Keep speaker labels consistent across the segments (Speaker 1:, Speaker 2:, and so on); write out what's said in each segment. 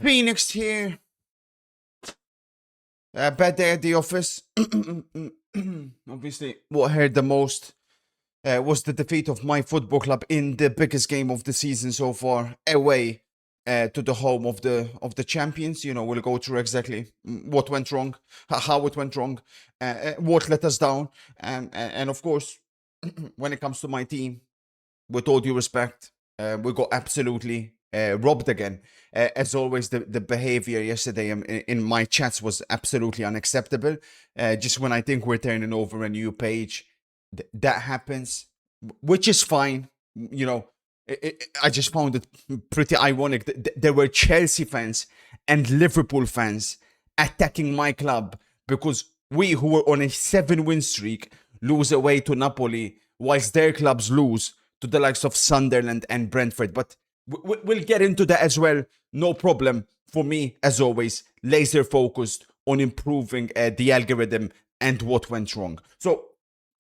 Speaker 1: Phoenix here. Bad day at the office. Obviously, what I heard the most was the defeat of my football club in the biggest game of the season so far, away to the home of the champions. You know, we'll go through exactly what went wrong, how it went wrong, what let us down, and of course, when it comes to my team, with all due respect, we got absolutely robbed again. As always, the behavior yesterday in my chats was absolutely unacceptable. Just when I think we're turning over a new page, that happens, which is fine. You know, I just found it pretty ironic that there were Chelsea fans and Liverpool fans attacking my club because we, who were on a 7-win streak, lose away to Napoli, whilst their clubs lose to the likes of Sunderland and Brentford. But we'll get into that as well. No problem. For me, as always, laser focused on improving the algorithm and what went wrong. So,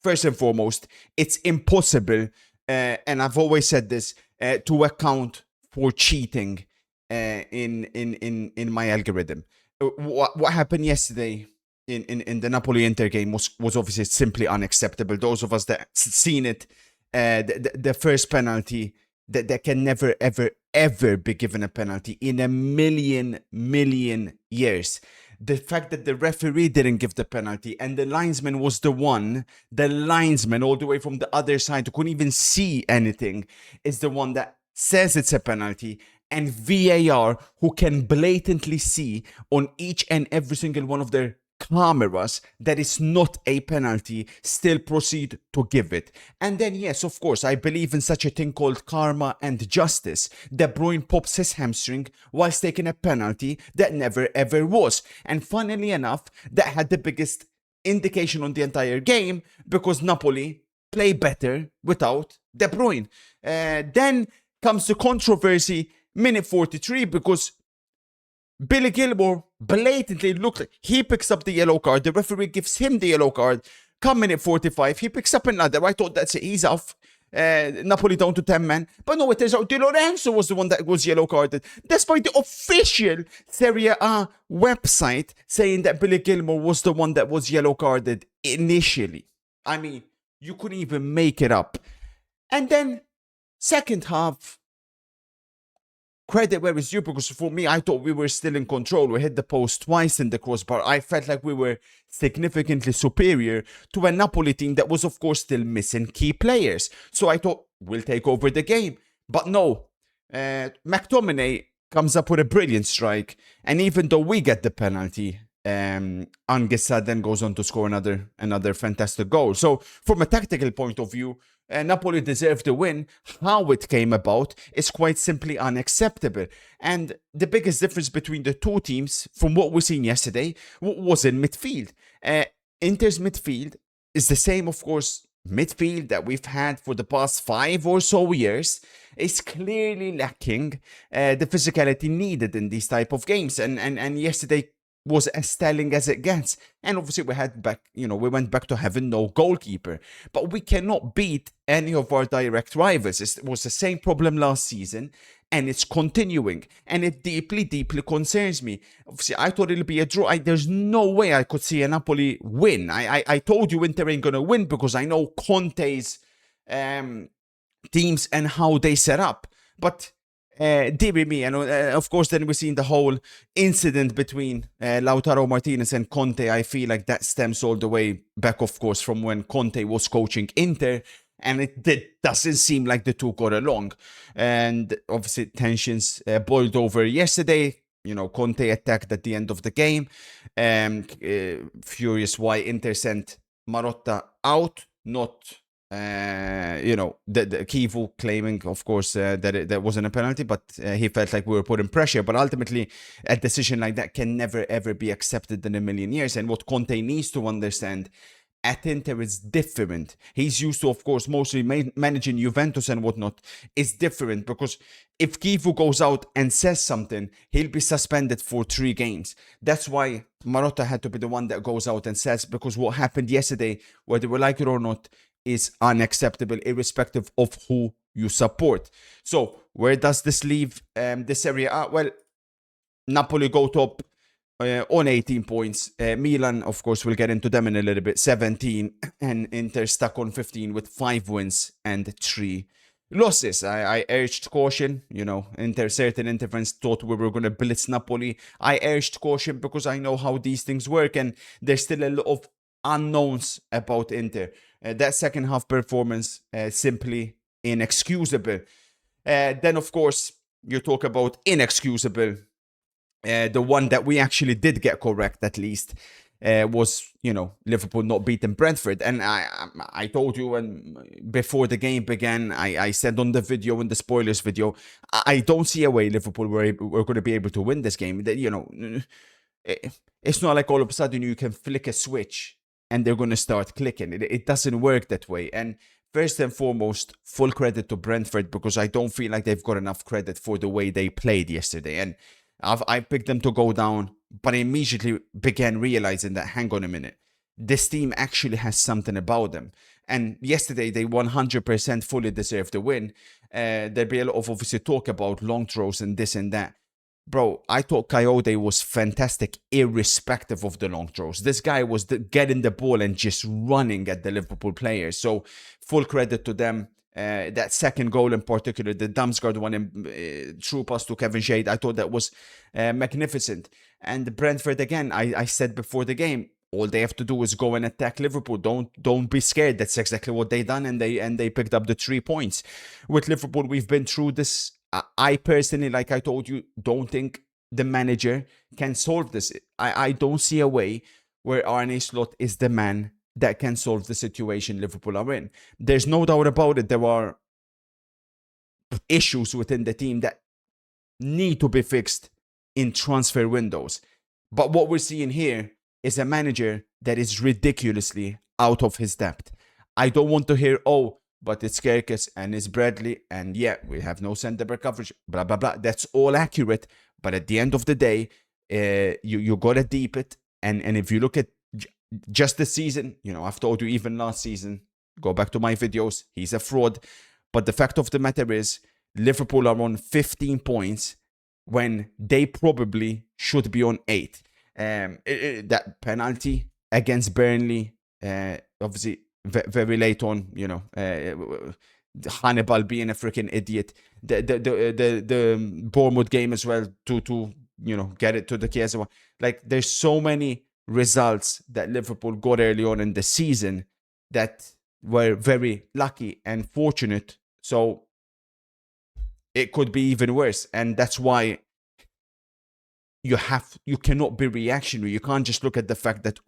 Speaker 1: first and foremost, it's impossible, and I've always said this, to account for cheating in my algorithm. What happened yesterday in the Napoli Inter game was obviously simply unacceptable. Those of us that seen it, the first penalty, that can never ever be given a penalty in a million years. The fact that the referee didn't give the penalty and the linesman was the linesman all the way from the other side who couldn't even see anything, is the one that says it's a penalty, and VAR, who can blatantly see on each and every single one of their cameras that is not a penalty, still proceed to give it. And then, yes, of course, I believe in such a thing called karma and justice. De Bruyne pops his hamstring whilst taking a penalty that never ever was. And funnily enough, that had the biggest indication on the entire game, because Napoli play better without De Bruyne. Then comes the controversy, minute 43, because Billy Gilmore blatantly looked like he picks up the yellow card. The referee gives him the yellow card. Come minute 45, he picks up another. I thought, that's it, he's off. Napoli down to 10 men. But no, it turns out Di Lorenzo was the one that was yellow carded, despite the official Serie A website saying that Billy Gilmore was the one that was yellow carded initially. I mean, you couldn't even make it up. And then, second half, credit where it's due, because for me, I thought we were still in control. We hit the post twice in the crossbar. I felt like we were significantly superior to a Napoli team that was, of course, still missing key players. So I thought, we'll take over the game. But no, McTominay comes up with a brilliant strike. And even though we get the penalty, Anguissa then goes on to score another fantastic goal. So from a tactical point of view, Napoli deserved the win. How it came about is quite simply unacceptable. And the biggest difference between the two teams, from what we've seen yesterday, was in midfield. Inter's midfield is the same, of course, midfield that we've had for the past 5 or so years. Is clearly lacking the physicality needed in these type of games. And yesterday was as telling as it gets. And obviously we went back to having no goalkeeper. But we cannot beat any of our direct rivals. It was the same problem last season, and it's continuing. And it deeply concerns me. Obviously, I thought it'll be a draw. There's no way I could see a Napoli win. I told you Inter ain't going to win because I know Conte's teams and how they set up. But dear me, of course, then we've seen the whole incident between Lautaro Martinez and Conte. I feel like that stems all the way back, of course, from when Conte was coaching Inter, and it doesn't seem like the two got along. And obviously, tensions boiled over yesterday. Conte attacked at the end of the game. Furious why Inter sent Marotta out, not the Kivu claiming, of course, that wasn't a penalty, but he felt like we were putting pressure. But ultimately, a decision like that can never ever be accepted in a million years. And what Conte needs to understand, at Inter is different. He's used to, of course, mostly managing Juventus and whatnot. It's different because if Kivu goes out and says something, he'll be suspended for 3 games. That's why Marotta had to be the one that goes out and says, because what happened yesterday, whether we like it or not, is unacceptable, irrespective of who you support. So where does this leave the Serie A? Well, Napoli go top on 18 points. Milan, of course, we'll get into them in a little bit, 17, and Inter stuck on 15 with 5 wins and 3 losses. I urged caution, certain Inter fans thought we were going to blitz Napoli. I urged caution because I know how these things work, and there's still a lot of unknowns about Inter. That second half performance, simply inexcusable. Then, of course, you talk about inexcusable. The one that we actually did get correct, at least, was, Liverpool not beating Brentford. And I told you when before the game began, I said on the video, in the spoilers video, I don't see a way Liverpool were going to be able to win this game. It's not like all of a sudden you can flick a switch and they're going to start clicking. It doesn't work that way. And first and foremost, full credit to Brentford, because I don't feel like they've got enough credit for the way they played yesterday. And I picked them to go down, but I immediately began realizing that, hang on a minute, this team actually has something about them. And yesterday, they 100% fully deserved the win. There'll be a lot of, obviously, talk about long throws and this and that. Bro, I thought Coyote was fantastic, irrespective of the long throws. This guy was getting the ball and just running at the Liverpool players. So, full credit to them. That second goal in particular, the Damsgaard one, through pass to Kevin Shade, I thought that was magnificent. And Brentford, again, I said before the game, all they have to do is go and attack Liverpool. Don't be scared. That's exactly what they done, and they picked up the 3 points. With Liverpool, we've been through this. I personally, like I told you, don't think the manager can solve this. I don't see a way where Arne Slot is the man that can solve the situation Liverpool are in. There's no doubt about it. There are issues within the team that need to be fixed in transfer windows. But what we're seeing here is a manager that is ridiculously out of his depth. I don't want to hear, but it's Kerkes and it's Bradley, and yeah, we have no centre-back coverage, blah, blah, blah. That's all accurate. But at the end of the day, you got to deep it. And if you look at just this season, I've told you even last season, go back to my videos, he's a fraud. But the fact of the matter is, Liverpool are on 15 points when they probably should be on 8. That penalty against Burnley, obviously very late on, Hannibal being a freaking idiot. The Bournemouth game as well to get it to the Chiesa one. Like, there's so many results that Liverpool got early on in the season that were very lucky and fortunate. So it could be even worse. And that's why you cannot be reactionary. You can't just look at the fact that,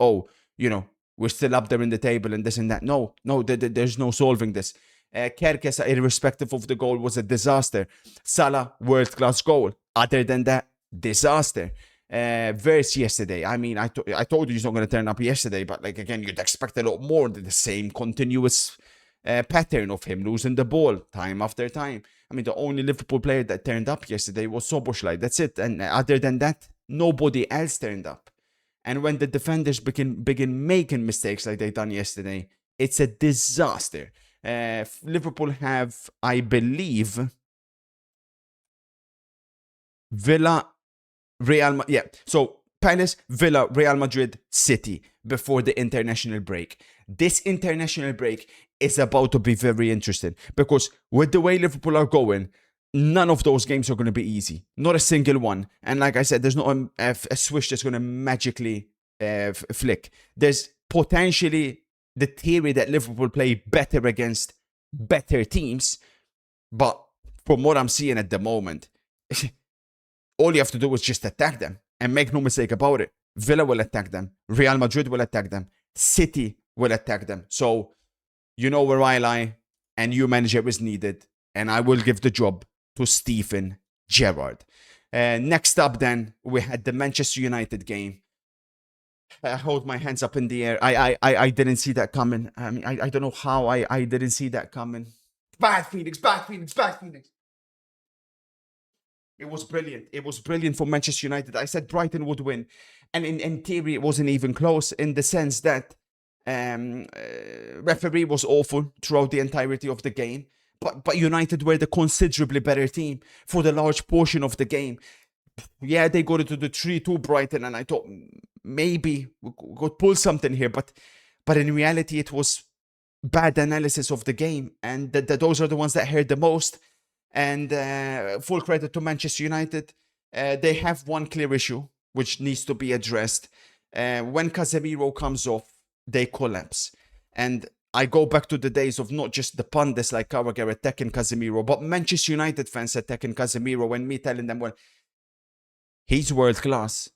Speaker 1: we're still up there in the table and this and that. No, there's no solving this. Kerkes, irrespective of the goal, was a disaster. Salah, world-class goal. Other than that, disaster. Verse yesterday, I mean, I told you he's not going to turn up yesterday, but again, you'd expect a lot more. The same continuous pattern of him losing the ball time after time. I mean, the only Liverpool player that turned up yesterday was Soboslai. That's it. And other than that, nobody else turned up. And when the defenders begin making mistakes like they done yesterday, it's a disaster. Liverpool have, I believe, Villa, so Palace, Villa, Real Madrid, City before the international break. This international break is about to be very interesting, because with the way Liverpool are going, none of those games are going to be easy. Not a single one. And like I said, there's not a switch that's going to magically flick. There's potentially the theory that Liverpool play better against better teams. But from what I'm seeing at the moment, all you have to do is just attack them. And make no mistake about it, Villa will attack them. Real Madrid will attack them. City will attack them. So, you know where I lie, and new manager is needed. And I will give the job to Stephen Gerrard. Next up then, we had the Manchester United game. I hold my hands up in the air. I didn't see that coming. I mean, I don't know how I didn't see that coming. Bad Phoenix. It was brilliant. It was brilliant for Manchester United. I said Brighton would win. And in theory, it wasn't even close, in the sense that referee was awful throughout the entirety of the game. But United were the considerably better team for the large portion of the game. yeah, they got into the 3-2 Brighton, and I thought maybe we could pull something here, but in reality, it was bad analysis of the game, and those are the ones that hurt the most. And full credit to Manchester United. They have one clear issue which needs to be addressed. When Casemiro comes off, they collapse. And I go back to the days of not just the pundits like Carragher attacking Casemiro, but Manchester United fans attacking Casemiro, and me telling them, well, he's world class.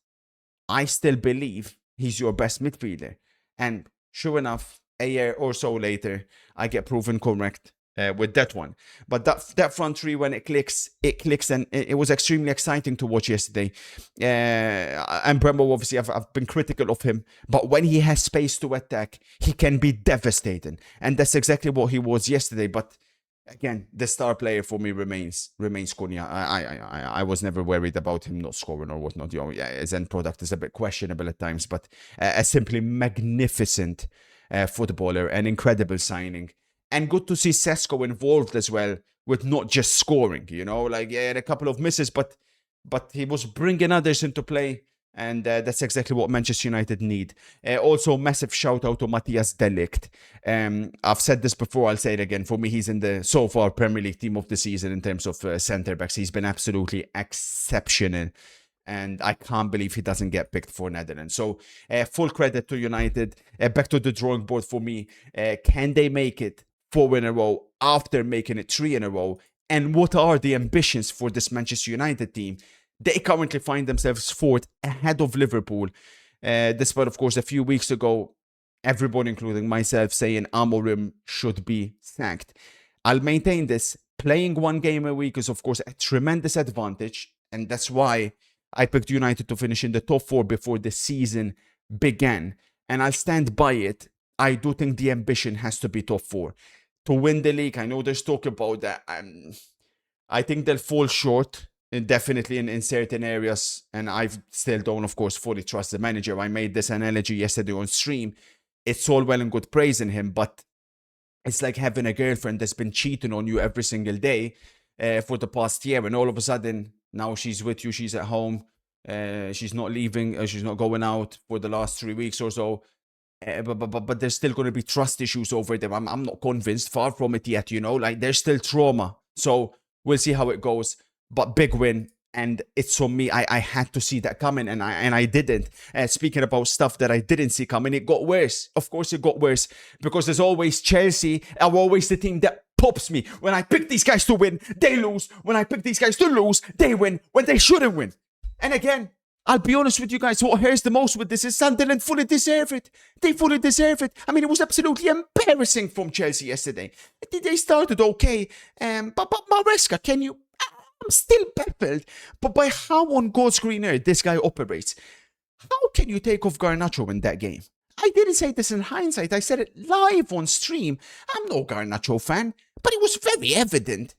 Speaker 1: I still believe he's your best midfielder. And sure enough, a year or so later, I get proven correct with that one. But that front three, when it clicks, and it was extremely exciting to watch yesterday. And Bremo, obviously, I've been critical of him, but when he has space to attack, he can be devastating. And that's exactly what he was yesterday. But again, the star player for me remains Konya. I was never worried about him not scoring or whatnot. You know, yeah, his end product is a bit questionable at times, but a simply magnificent footballer, an incredible signing, and good to see Sesko involved as well with not just scoring. You know, like, yeah, a couple of misses, but he was bringing others into play. And that's exactly what Manchester United need. Also, massive shout out to Matthias de Ligt. I've said this before, I'll say it again. For me, he's in the, so far, Premier League team of the season in terms of centre-backs. He's been absolutely exceptional. And I can't believe he doesn't get picked for Netherlands. So, full credit to United. Back to the drawing board for me. Can they make it 4 in a row after making it 3 in a row? And what are the ambitions for this Manchester United team? They currently find themselves fourth ahead of Liverpool. Despite, of course, a few weeks ago, everyone, including myself, saying Amorim should be sacked. I'll maintain this. Playing one game a week is, of course, a tremendous advantage. And that's why I picked United to finish in the top 4 before the season began. And I'll stand by it. I do think the ambition has to be top 4. To win the league, I know there's talk about that. I think they'll fall short. Definitely in certain areas, and I still don't, of course, fully trust the manager. I made this analogy yesterday on stream. It's all well and good praising him, but it's like having a girlfriend that's been cheating on you every single day for the past year, and all of a sudden, now she's with you, she's at home, she's not leaving, she's not going out for the last 3 weeks or so, but there's still going to be trust issues over there. I'm not convinced, far from it yet, you know, like there's still trauma, so we'll see how it goes. But big win, and it's on me. I had to see that coming, and I didn't. Speaking about stuff that I didn't see coming, it got worse. Of course, it got worse because there's always Chelsea are always the team that pops me. When I pick these guys to win, they lose. When I pick these guys to lose, they win when they shouldn't win. And again, I'll be honest with you guys, what hurts the most with this is Sunderland fully deserve it. They fully deserve it. I mean, it was absolutely embarrassing from Chelsea yesterday. They started okay, but Maresca, can you... I'm still baffled but by how on God's green earth this guy operates. How can you take off Garnacho in that game? I didn't say this in hindsight. I said it live on stream. I'm no Garnacho fan, but it was very evident.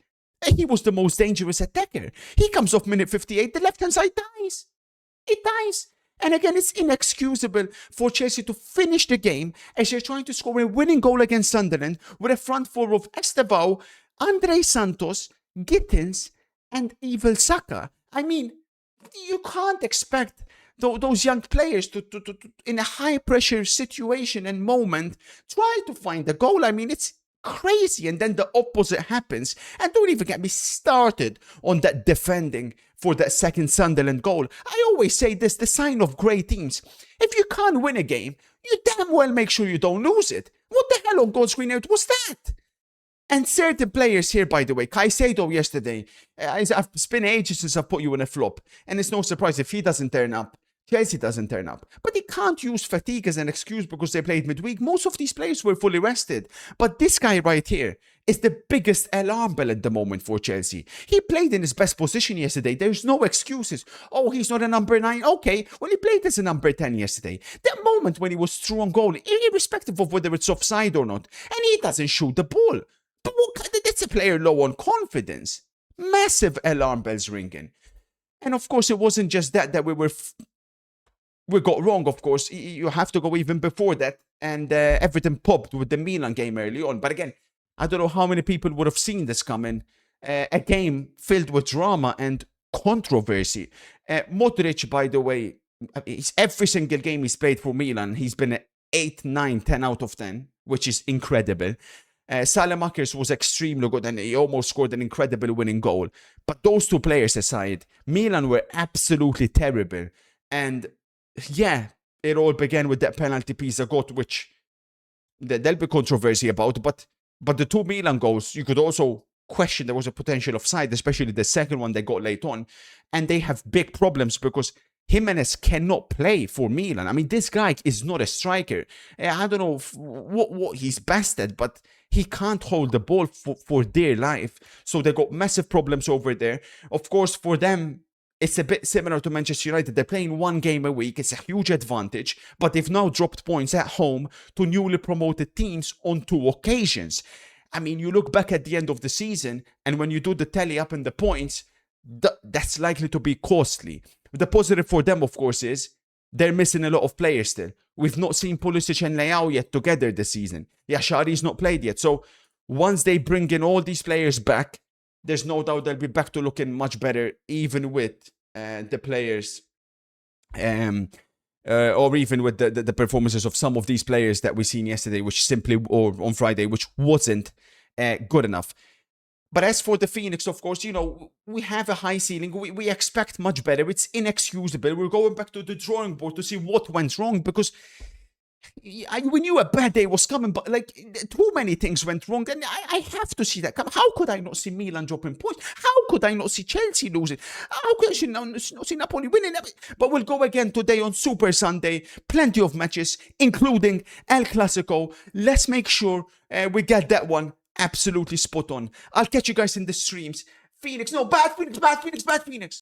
Speaker 1: He was the most dangerous attacker. He comes off minute 58, the left-hand side dies. It dies. And again, it's inexcusable for Chelsea to finish the game as they're trying to score a winning goal against Sunderland with a front four of Estevao, Andre Santos, Gittins, and Evil Saka. I mean, you can't expect those young players to in a high-pressure situation and moment, try to find a goal. I mean, it's crazy. And then the opposite happens. And don't even get me started on that defending for that second Sunderland goal. I always say this, the sign of great teams. If you can't win a game, you damn well make sure you don't lose it. What the hell on God's green earth was that? And certain players here, by the way, Caicedo yesterday, it's been ages since I've put you in a flop. And it's no surprise if he doesn't turn up, Chelsea doesn't turn up. But they can't use fatigue as an excuse because they played midweek. Most of these players were fully rested. But this guy right here is the biggest alarm bell at the moment for Chelsea. He played in his best position yesterday. There's no excuses. Oh, he's not a number 9. Okay, well, he played as a number 10 yesterday. That moment when he was through on goal, irrespective of whether it's offside or not, and he doesn't shoot the ball. But that's a player low on confidence. Massive alarm bells ringing. And of course, it wasn't just that we got wrong, of course. You have to go even before that. And everything popped with the Milan game early on. But again, I don't know how many people would have seen this coming. A game filled with drama and controversy. Modric, by the way, every single game he's played for Milan, he's been an 8, 9, 10 out of 10, which is incredible. Salamakers was extremely good and he almost scored an incredible winning goal. But those two players aside, Milan were absolutely terrible. And yeah, it all began with that penalty Pisa got, which there'll be controversy about. But the two Milan goals, you could also question there was a potential offside, especially the second one they got late on. And they have big problems because Jimenez cannot play for Milan. I mean, this guy is not a striker. I don't know what he's best at, but he can't hold the ball for dear life. So they got massive problems over there. Of course, for them, it's a bit similar to Manchester United. They're playing one game a week. It's a huge advantage. But they've now dropped points at home to newly promoted teams on 2 occasions. I mean, you look back at the end of the season, and when you do the tally up in the points, that's likely to be costly. The positive for them, of course, is they're missing a lot of players still. We've not seen Pulisic and Leao yet together this season. Yashari's not played yet. So once they bring in all these players back, there's no doubt they'll be back to looking much better, even with the players, or even with the performances of some of these players that we seen yesterday, which simply, or on Friday, which wasn't good enough. But as for the Phoenix, of course, you know, we have a high ceiling. We expect much better. It's inexcusable. We're going back to the drawing board to see what went wrong because we knew a bad day was coming, but like too many things went wrong. And I have to see that come. How could I not see Milan dropping points? How could I not see Chelsea losing? How could I not see Napoli winning? But we'll go again today on Super Sunday. Plenty of matches, including El Clasico. Let's make sure we get that one absolutely spot on. I'll catch you guys in the streams. Phoenix, no, bad Phoenix, bad Phoenix, bad Phoenix.